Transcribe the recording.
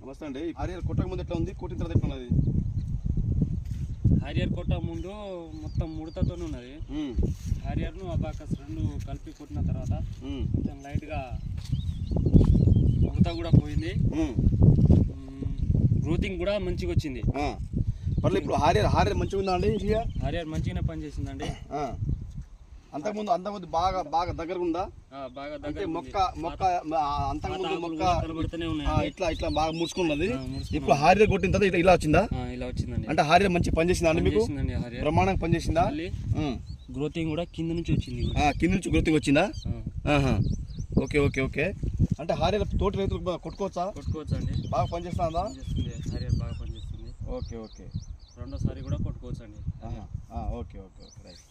నమస్తే అండి. హారియర్ కొట్టక ముందు ఎట్లా ఉంది, కొట్టిన తర్వాత ఎట్లా ఉన్నది? హారియర్ కొట్ట ముందు మొత్తం ముడతతో ఉన్నది. హారియర్ను అబాకస్ రెండు కలిపి కొట్టిన తర్వాత కొంచెం లైట్గా ముడత కూడా పోయింది, గ్రోతింగ్ కూడా మంచిగా వచ్చింది. మళ్ళీ ఇప్పుడు హారియర్ మంచిగా ఉందా అండి? హారియర్ మంచిగానే పనిచేసిందండి. అంతకుముందు బాగా దగ్గరగా ఉందా? బాగా అంటే మొక్క అంతకుముందు మొక్క ఇట్లా బాగా ముడుచుకున్నది. ఇప్పుడు హారియర్ కొట్టిన తర్వాత ఇలా వచ్చిందా? ఇలా వచ్చిందండి. అంటే హారియర్ మంచి పనిచేసిందా అండి మీకు? బ్రహ్మాండంగా పనిచేసిందా? గ్రోతింగ్ కూడా కింద నుంచి వచ్చింది. కింద నుంచి గ్రోతింగ్ వచ్చిందా? Okay okay okay. అంటే హారియర్ తోటి రైతులకు కొట్టుకోవచ్చా? కొట్టుకోవచ్చు అండి. బాగా పనిచేస్తుందా? హారియర్ బాగా పనిచేస్తుంది. Okay okay. రెండోసారి కూడా కొట్టుకోవచ్చు అండి. Okay okay okay right.